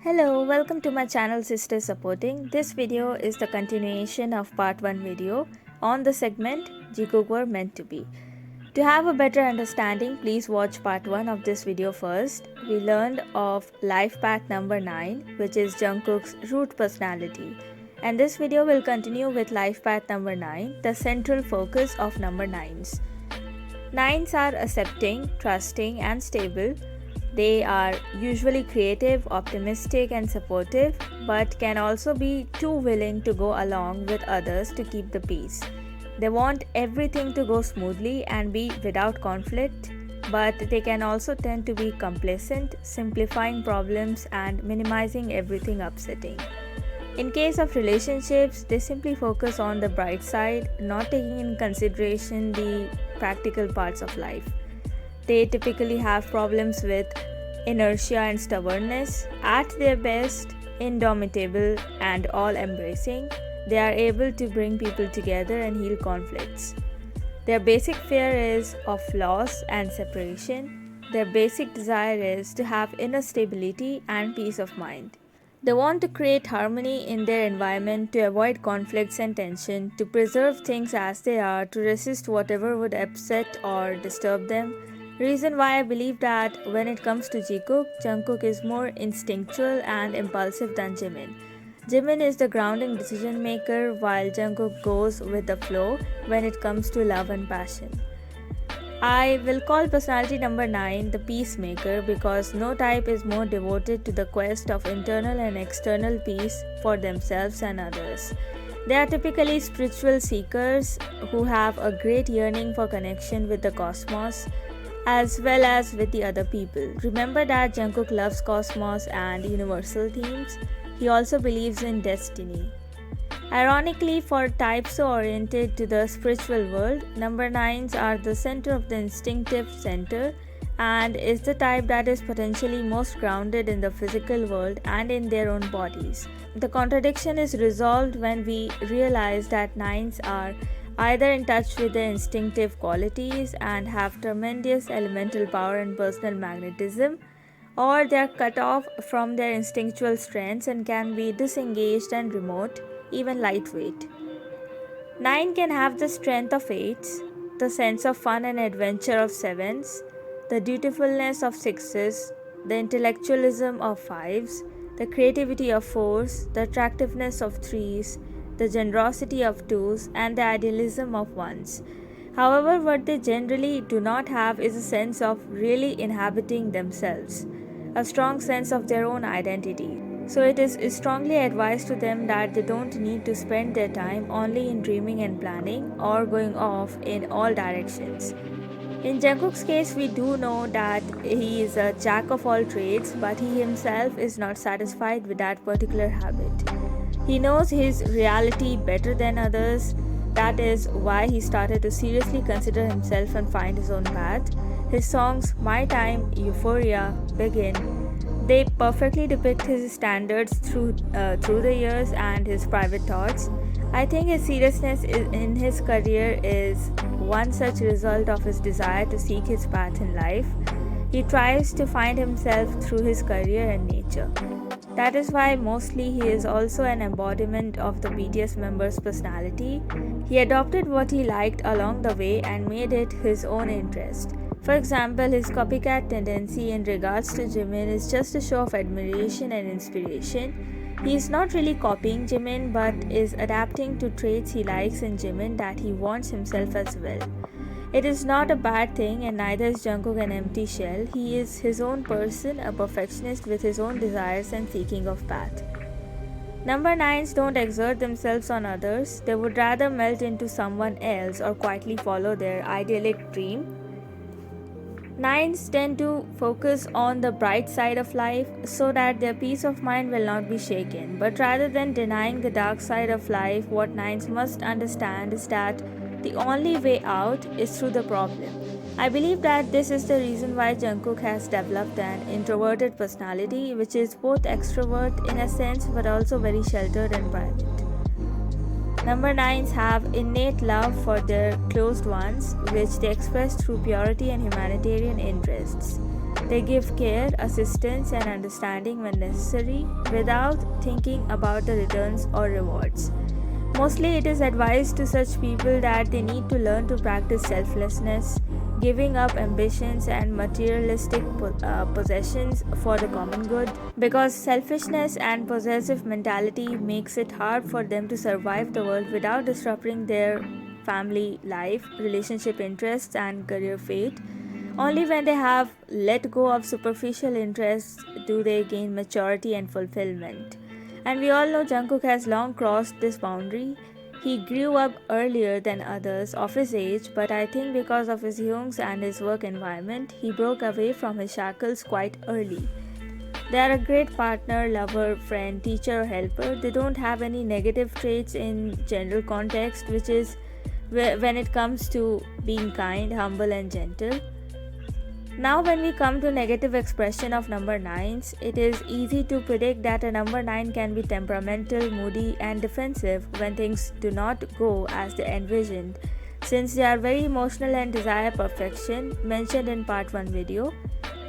Hello, welcome to my channel Sister Supporting. This video is the continuation of part 1 video on the segment Jikook were meant to be. To have a better understanding, please watch part 1 of this video first. We learned of life path number 9, which is Jungkook's root personality. And this video will continue with life path number 9, the central focus of number 9s. 9s are accepting, trusting and stable. They are usually creative, optimistic and supportive, but can also be too willing to go along with others to keep the peace. They want everything to go smoothly and be without conflict, but they can also tend to be complacent, simplifying problems and minimizing everything upsetting. In case of relationships, they simply focus on the bright side, not taking in consideration the practical parts of life. They typically have problems with inertia and stubbornness. At their best, indomitable and all-embracing, they are able to bring people together and heal conflicts. Their basic fear is of loss and separation. Their basic desire is to have inner stability and peace of mind. They want to create harmony in their environment, to avoid conflicts and tension, to preserve things as they are, to resist whatever would upset or disturb them. Reason why I believe that when it comes to Jikook, Jungkook is more instinctual and impulsive than Jimin. Jimin is the grounding decision maker while Jungkook goes with the flow when it comes to love and passion. I will call personality number 9 the peacemaker because no type is more devoted to the quest of internal and external peace for themselves and others. They are typically spiritual seekers who have a great yearning for connection with the cosmos as well as with the other people. Remember that Jungkook loves cosmos and universal themes. He also believes in destiny. Ironically, for types so oriented to the spiritual world, number 9s are the center of the instinctive center and is the type that is potentially most grounded in the physical world and in their own bodies. The contradiction is resolved when we realize that 9s are either in touch with their instinctive qualities and have tremendous elemental power and personal magnetism, or they are cut off from their instinctual strengths and can be disengaged and remote, even lightweight. 9 can have the strength of 8s, the sense of fun and adventure of 7s, the dutifulness of 6s, the intellectualism of 5s, the creativity of 4s, the attractiveness of 3s, the generosity of 2s, and the idealism of 1s. However, what they generally do not have is a sense of really inhabiting themselves, a strong sense of their own identity. So it is strongly advised to them that they don't need to spend their time only in dreaming and planning or going off in all directions. In Jungkook's case, we do know that he is a jack of all trades, but he himself is not satisfied with that particular habit. He knows his reality better than others. That is why he started to seriously consider himself and find his own path. His songs My Time, Euphoria, Begin, they perfectly depict his standards through the years and his private thoughts. I think his seriousness in his career is one such result of his desire to seek his path in life. He tries to find himself through his career and nature. That is why mostly he is also an embodiment of the BTS member's personality. He adopted what he liked along the way and made it his own interest. For example, his copycat tendency in regards to Jimin is just a show of admiration and inspiration. He is not really copying Jimin but is adapting to traits he likes in Jimin that he wants himself as well. It is not a bad thing, and neither is Jungkook an empty shell. He is his own person, a perfectionist with his own desires and seeking of path. Number 9s don't exert themselves on others. They would rather melt into someone else or quietly follow their idyllic dream. 9s tend to focus on the bright side of life so that their peace of mind will not be shaken. But rather than denying the dark side of life, what 9s must understand is that the only way out is through the problem. I believe that this is the reason why Jungkook has developed an introverted personality, which is both extrovert in a sense but also very sheltered and private. Number 9s have innate love for their closed ones, which they express through purity and humanitarian interests. They give care, assistance, and understanding when necessary without thinking about the returns or rewards. Mostly, it is advised to such people that they need to learn to practice selflessness, giving up ambitions and materialistic possessions for the common good, because selfishness and possessive mentality makes it hard for them to survive the world without disrupting their family life, relationship interests, and career fate. Only when they have let go of superficial interests do they gain maturity and fulfillment. And we all know Jungkook has long crossed this boundary. He grew up earlier than others of his age, but I think because of his youngs and his work environment, he broke away from his shackles quite early. They are a great partner, lover, friend, teacher, or helper. They don't have any negative traits in general context, which is when it comes to being kind, humble, and gentle. Now, when we come to negative expression of number 9s, it is easy to predict that a number 9 can be temperamental, moody, and defensive when things do not go as they envisioned, since they are very emotional and desire perfection, mentioned in part 1 video.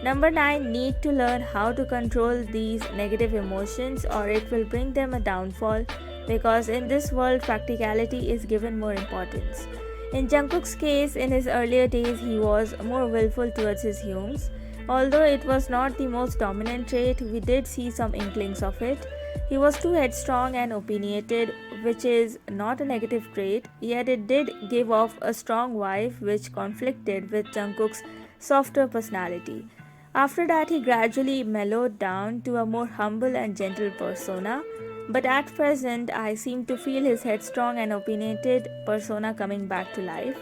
Number 9 need to learn how to control these negative emotions or it will bring them a downfall, because in this world practicality is given more importance. In Jungkook's case, in his earlier days, he was more willful towards his youngs. Although it was not the most dominant trait, we did see some inklings of it. He was too headstrong and opinionated, which is not a negative trait, yet it did give off a strong vibe which conflicted with Jungkook's softer personality. After that, he gradually mellowed down to a more humble and gentle persona. But at present, I seem to feel his headstrong and opinionated persona coming back to life.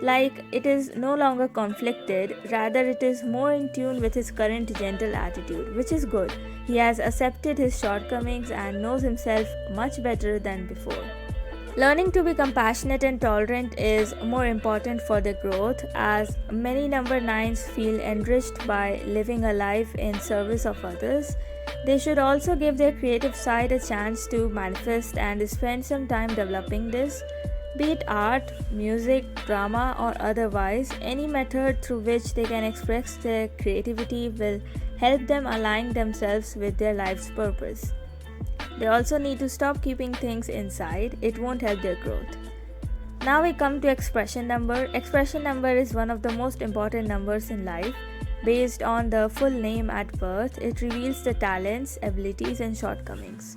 Like it is no longer conflicted, rather, it is more in tune with his current gentle attitude, which is good. He has accepted his shortcomings and knows himself much better than before. Learning to be compassionate and tolerant is more important for their growth, as many number 9s feel enriched by living a life in service of others. They should also give their creative side a chance to manifest and spend some time developing this, be it art, music, drama, or otherwise. Any method through which they can express their creativity will help them align themselves with their life's purpose. They also need to stop keeping things inside, it won't help their growth. Now we come to expression number. Expression number is one of the most important numbers in life. Based on the full name at birth, it reveals the talents, abilities, and shortcomings.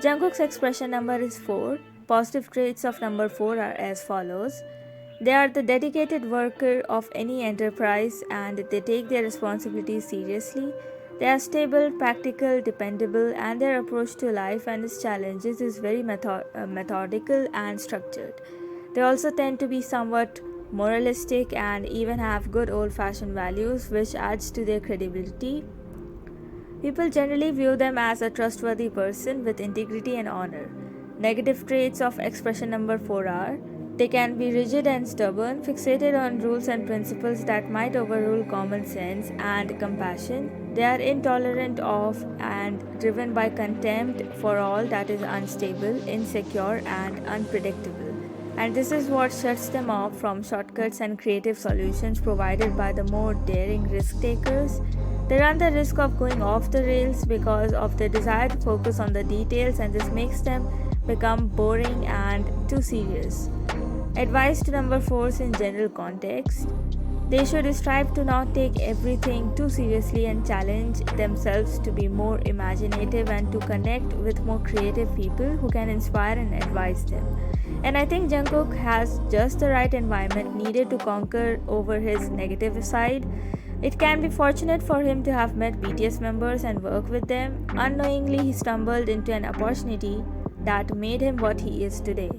Jungkook's expression number is 4. Positive traits of number 4 are as follows. They are the dedicated worker of any enterprise and they take their responsibilities seriously. They are stable, practical, dependable, and their approach to life and its challenges is very methodical and structured. They also tend to be somewhat moralistic and even have good old-fashioned values, which adds to their credibility. People generally view them as a trustworthy person with integrity and honor. Negative traits of expression number 4 are: they can be rigid and stubborn, fixated on rules and principles that might overrule common sense and compassion. They are intolerant of and driven by contempt for all that is unstable, insecure, and unpredictable. And this is what shuts them off from shortcuts and creative solutions provided by the more daring risk takers. They run the risk of going off the rails because of their desire to focus on the details, and this makes them become boring and too serious. Advice to number 4s in general context: they should strive to not take everything too seriously and challenge themselves to be more imaginative and to connect with more creative people who can inspire and advise them. And I think Jungkook has just the right environment needed to conquer over his negative side. It can be fortunate for him to have met BTS members and work with them. Unknowingly, he stumbled into an opportunity that made him what he is today.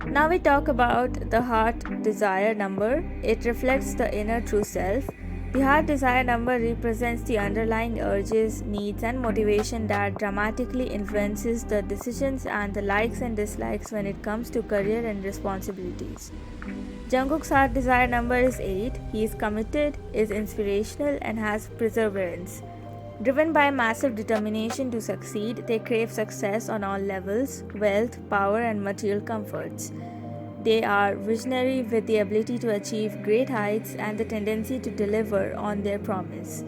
Now we talk about the heart desire number. It reflects the inner true self. The heart desire number represents the underlying urges, needs, and motivation that dramatically influences the decisions and the likes and dislikes when it comes to career and responsibilities. Jungkook's heart desire number is 8. He is committed, is inspirational, and has perseverance. Driven by massive determination to succeed, they crave success on all levels: wealth, power, and material comforts. They are visionary with the ability to achieve great heights and the tendency to deliver on their promise.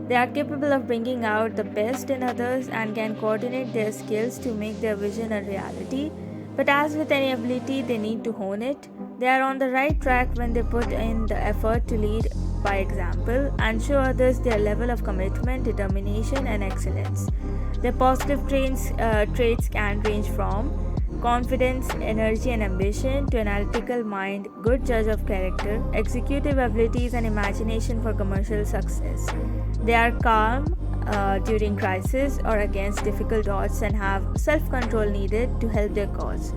They are capable of bringing out the best in others and can coordinate their skills to make their vision a reality. But as with any ability, they need to hone it. They are on the right track when they put in the effort to lead by example and show others their level of commitment, determination, and excellence. Their positive traits can range from confidence, energy, and ambition to analytical mind, good judge of character, executive abilities, and imagination for commercial success. They are calm during crisis or against difficult odds and have self control needed to help their cause.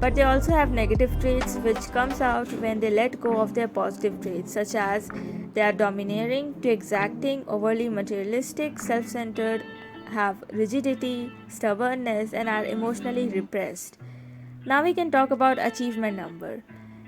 But they also have negative traits which comes out when they let go of their positive traits, such as they are domineering to exacting, overly materialistic, self-centered, have rigidity, stubbornness, and are emotionally repressed. Now we can talk about achievement number.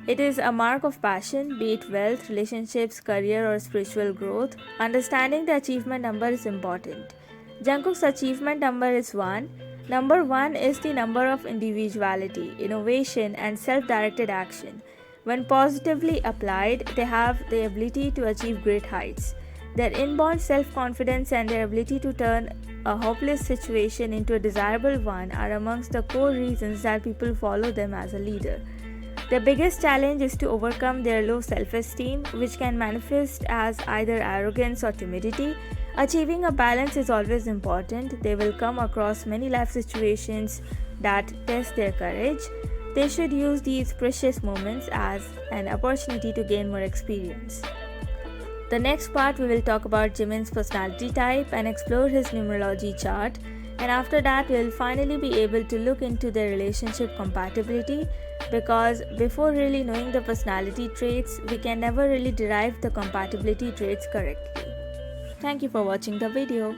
It is a mark of passion, be it wealth, relationships, career, or spiritual growth. Understanding the achievement number is important. Jungkook's achievement number is 1. Number 1 is the number of individuality, innovation, and self directed action. When positively applied, they have the ability to achieve great heights. Their inborn self confidence and their ability to turn a hopeless situation into a desirable one are amongst the core reasons that people follow them as a leader. Their biggest challenge is to overcome their low self esteem, which can manifest as either arrogance or timidity. Achieving a balance is always important. They will come across many life situations that test their courage. They should use these precious moments as an opportunity to gain more experience. The next part we will talk about Jimin's personality type and explore his numerology chart, and after that we will finally be able to look into their relationship compatibility, because before really knowing the personality traits we can never really derive the compatibility traits correctly. Thank you for watching the video.